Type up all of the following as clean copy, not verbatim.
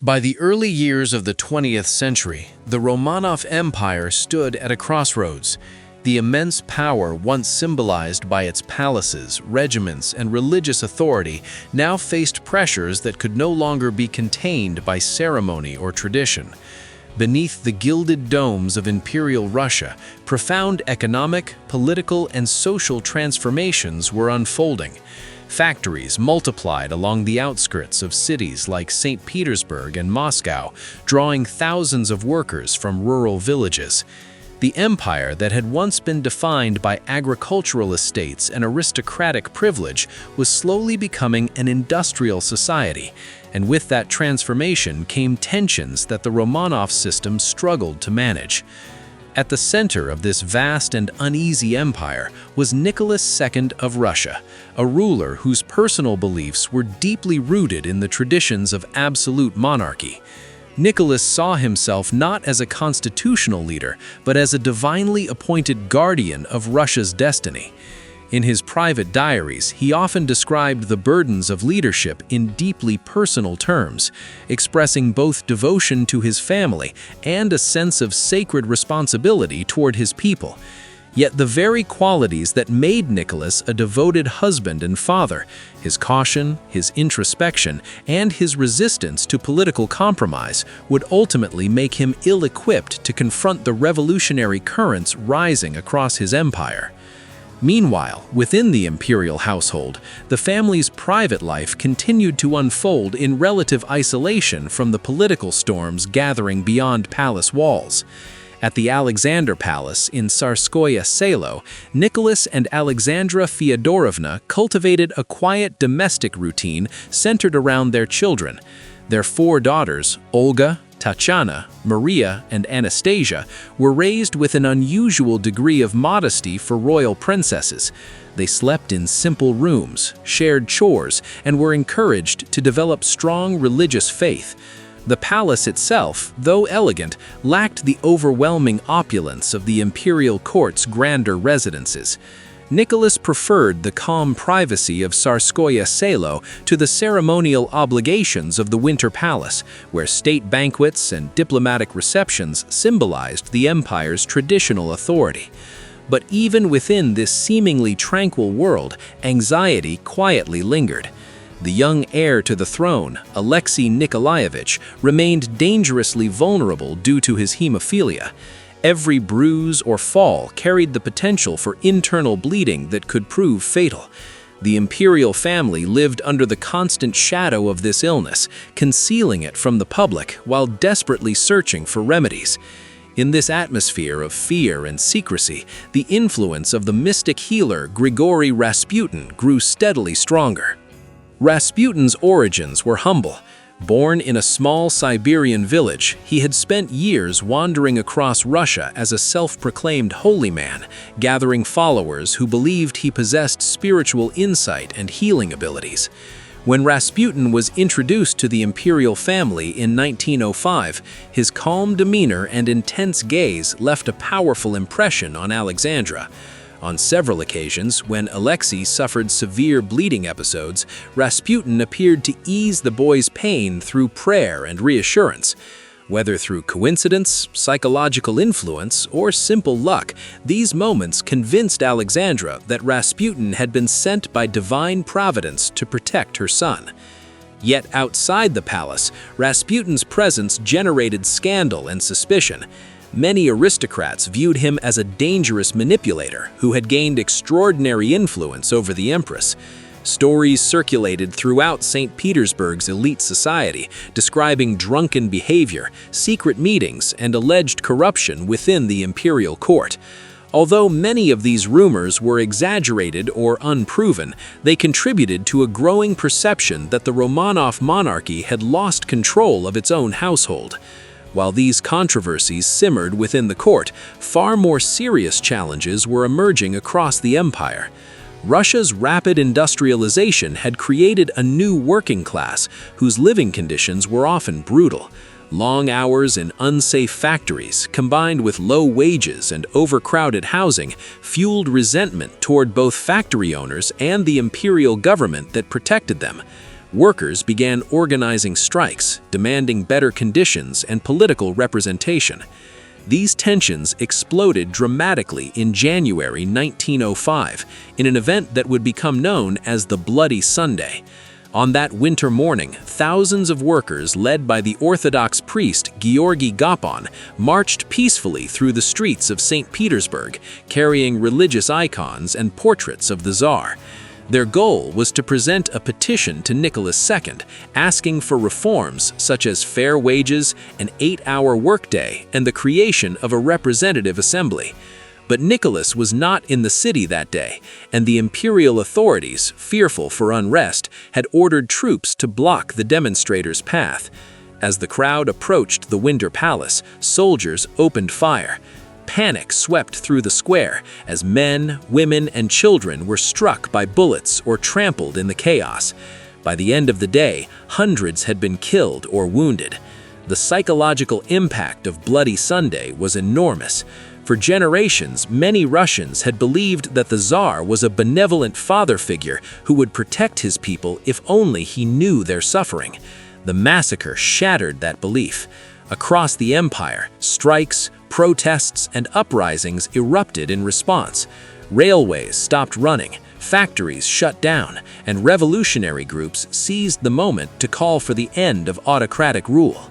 By the early years of the 20th century, the Romanov Empire stood at a crossroads. The immense power once symbolized by its palaces, regiments, and religious authority now faced pressures that could no longer be contained by ceremony or tradition. Beneath the gilded domes of Imperial Russia, profound economic, political, and social transformations were unfolding. Factories multiplied along the outskirts of cities like St. Petersburg and Moscow, drawing thousands of workers from rural villages. The empire that had once been defined by agricultural estates and aristocratic privilege was slowly becoming an industrial society, and with that transformation came tensions that the Romanov system struggled to manage. At the center of this vast and uneasy empire was Nicholas II of Russia, a ruler whose personal beliefs were deeply rooted in the traditions of absolute monarchy. Nicholas saw himself not as a constitutional leader, but as a divinely appointed guardian of Russia's destiny. In his private diaries, he often described the burdens of leadership in deeply personal terms, expressing both devotion to his family and a sense of sacred responsibility toward his people. Yet the very qualities that made Nicholas a devoted husband and father, his caution, his introspection, and his resistance to political compromise, would ultimately make him ill-equipped to confront the revolutionary currents rising across his empire. Meanwhile, within the imperial household, the family's private life continued to unfold in relative isolation from the political storms gathering beyond palace walls. At the Alexander Palace in Tsarskoye Selo, Nicholas and Alexandra Fyodorovna cultivated a quiet domestic routine centered around their children. Their four daughters, Olga, Tatiana, Maria, and Anastasia, were raised with an unusual degree of modesty for royal princesses. They slept in simple rooms, shared chores, and were encouraged to develop strong religious faith. The palace itself, though elegant, lacked the overwhelming opulence of the imperial court's grander residences. Nicholas preferred the calm privacy of Tsarskoye Selo to the ceremonial obligations of the Winter Palace, where state banquets and diplomatic receptions symbolized the empire's traditional authority. But even within this seemingly tranquil world, anxiety quietly lingered. The young heir to the throne, Alexei Nikolaevich, remained dangerously vulnerable due to his hemophilia. Every bruise or fall carried the potential for internal bleeding that could prove fatal. The imperial family lived under the constant shadow of this illness, concealing it from the public while desperately searching for remedies. In this atmosphere of fear and secrecy, the influence of the mystic healer Grigory Rasputin grew steadily stronger. Rasputin's origins were humble. Born in a small Siberian village, he had spent years wandering across Russia as a self-proclaimed holy man, gathering followers who believed he possessed spiritual insight and healing abilities. When Rasputin was introduced to the imperial family in 1905, his calm demeanor and intense gaze left a powerful impression on Alexandra. On several occasions, when Alexei suffered severe bleeding episodes, Rasputin appeared to ease the boy's pain through prayer and reassurance. Whether through coincidence, psychological influence, or simple luck, these moments convinced Alexandra that Rasputin had been sent by divine providence to protect her son. Yet outside the palace, Rasputin's presence generated scandal and suspicion. Many aristocrats viewed him as a dangerous manipulator who had gained extraordinary influence over the empress. Stories circulated throughout St. Petersburg's elite society, describing drunken behavior, secret meetings, and alleged corruption within the imperial court. Although many of these rumors were exaggerated or unproven, they contributed to a growing perception that the Romanov monarchy had lost control of its own household. While these controversies simmered within the court, far more serious challenges were emerging across the empire. Russia's rapid industrialization had created a new working class whose living conditions were often brutal. Long hours in unsafe factories, combined with low wages and overcrowded housing, fueled resentment toward both factory owners and the imperial government that protected them. Workers began organizing strikes, demanding better conditions and political representation. These tensions exploded dramatically in January 1905 in an event that would become known as the Bloody Sunday. On that winter morning, thousands of workers led by the Orthodox priest Georgy Gapon marched peacefully through the streets of St. Petersburg, carrying religious icons and portraits of the Tsar. Their goal was to present a petition to Nicholas II, asking for reforms such as fair wages, an 8-hour workday, and the creation of a representative assembly. But Nicholas was not in the city that day, and the imperial authorities, fearful for unrest, had ordered troops to block the demonstrators' path. As the crowd approached the Winter Palace, soldiers opened fire. Panic swept through the square as men, women, and children were struck by bullets or trampled in the chaos. By the end of the day, hundreds had been killed or wounded. The psychological impact of Bloody Sunday was enormous. For generations, many Russians had believed that the Tsar was a benevolent father figure who would protect his people if only he knew their suffering. The massacre shattered that belief. Across the empire, strikes, protests, and uprisings erupted in response. Railways stopped running, factories shut down, and revolutionary groups seized the moment to call for the end of autocratic rule.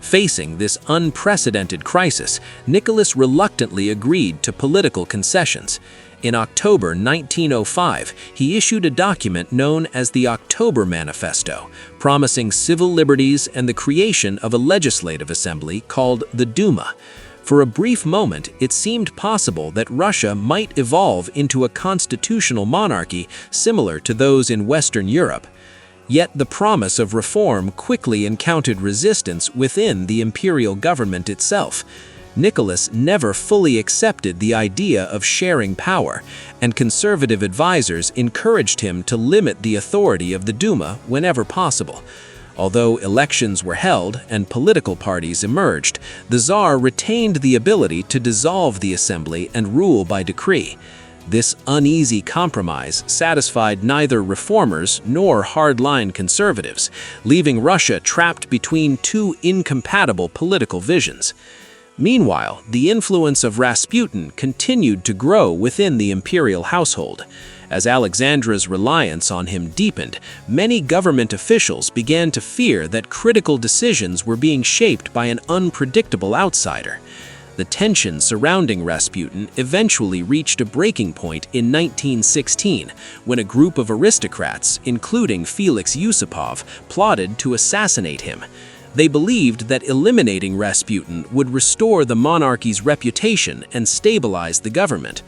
Facing this unprecedented crisis, Nicholas reluctantly agreed to political concessions. In October 1905, he issued a document known as the October Manifesto, promising civil liberties and the creation of a legislative assembly called the Duma. For a brief moment, it seemed possible that Russia might evolve into a constitutional monarchy similar to those in Western Europe. Yet the promise of reform quickly encountered resistance within the imperial government itself. Nicholas never fully accepted the idea of sharing power, and conservative advisors encouraged him to limit the authority of the Duma whenever possible. Although elections were held and political parties emerged, the Tsar retained the ability to dissolve the assembly and rule by decree. This uneasy compromise satisfied neither reformers nor hardline conservatives, leaving Russia trapped between two incompatible political visions. Meanwhile, the influence of Rasputin continued to grow within the imperial household. As Alexandra's reliance on him deepened, many government officials began to fear that critical decisions were being shaped by an unpredictable outsider. The tension surrounding Rasputin eventually reached a breaking point in 1916, when a group of aristocrats, including Felix Yusupov, plotted to assassinate him. They believed that eliminating Rasputin would restore the monarchy's reputation and stabilize the government.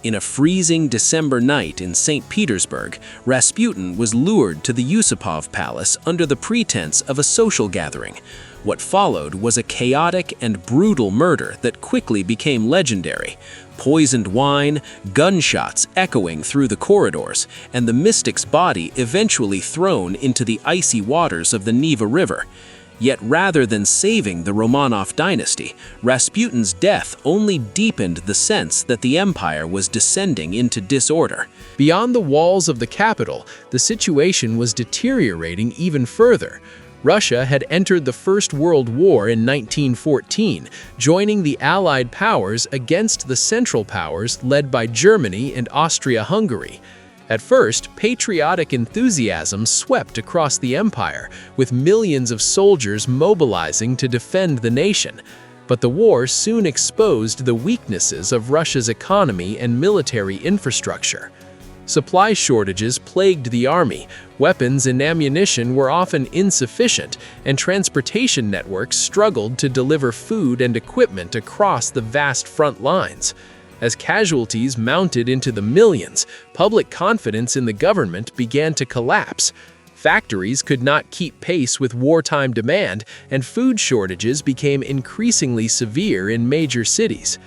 In a freezing December night in St. Petersburg, Rasputin was lured to the Yusupov palace under the pretense of a social gathering. What followed was a chaotic and brutal murder that quickly became legendary. Poisoned wine, gunshots echoing through the corridors, and the mystic's body eventually thrown into the icy waters of the Neva River. Yet rather than saving the Romanov dynasty, Rasputin's death only deepened the sense that the empire was descending into disorder. Beyond the walls of the capital, the situation was deteriorating even further. Russia had entered the First World War in 1914, joining the Allied powers against the Central Powers led by Germany and Austria-Hungary. At first, patriotic enthusiasm swept across the empire, with millions of soldiers mobilizing to defend the nation. But the war soon exposed the weaknesses of Russia's economy and military infrastructure. Supply shortages plagued the army, weapons and ammunition were often insufficient, and transportation networks struggled to deliver food and equipment across the vast front lines. As casualties mounted into the millions, public confidence in the government began to collapse. Factories could not keep pace with wartime demand, and food shortages became increasingly severe in major cities.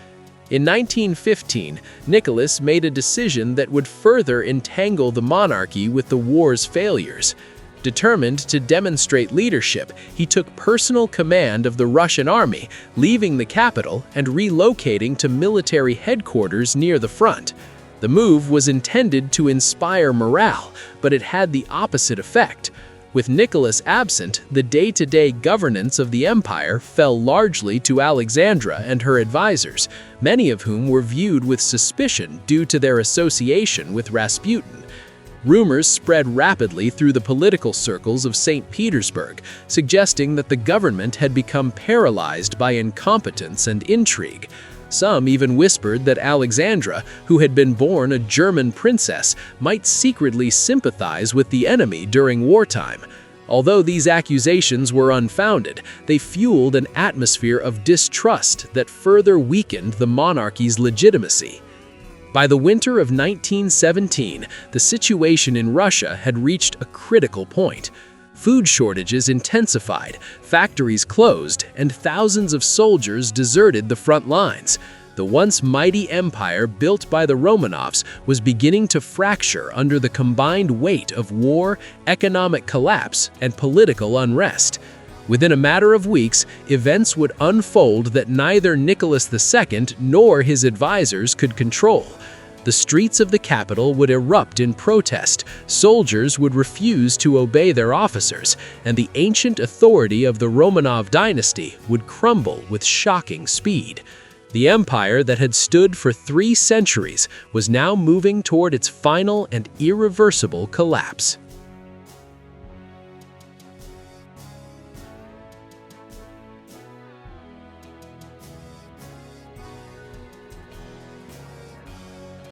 In 1915, Nicholas made a decision that would further entangle the monarchy with the war's failures. Determined to demonstrate leadership, he took personal command of the Russian army, leaving the capital and relocating to military headquarters near the front. The move was intended to inspire morale, but it had the opposite effect. With Nicholas absent, the day-to-day governance of the empire fell largely to Alexandra and her advisors, many of whom were viewed with suspicion due to their association with Rasputin. Rumors spread rapidly through the political circles of St. Petersburg, suggesting that the government had become paralyzed by incompetence and intrigue. Some even whispered that Alexandra, who had been born a German princess, might secretly sympathize with the enemy during wartime. Although these accusations were unfounded, they fueled an atmosphere of distrust that further weakened the monarchy's legitimacy. By the winter of 1917, the situation in Russia had reached a critical point. Food shortages intensified, factories closed, and thousands of soldiers deserted the front lines. The once mighty empire built by the Romanovs was beginning to fracture under the combined weight of war, economic collapse, and political unrest. Within a matter of weeks, events would unfold that neither Nicholas II nor his advisors could control. The streets of the capital would erupt in protest, soldiers would refuse to obey their officers, and the ancient authority of the Romanov dynasty would crumble with shocking speed. The empire that had stood for 3 centuries was now moving toward its final and irreversible collapse.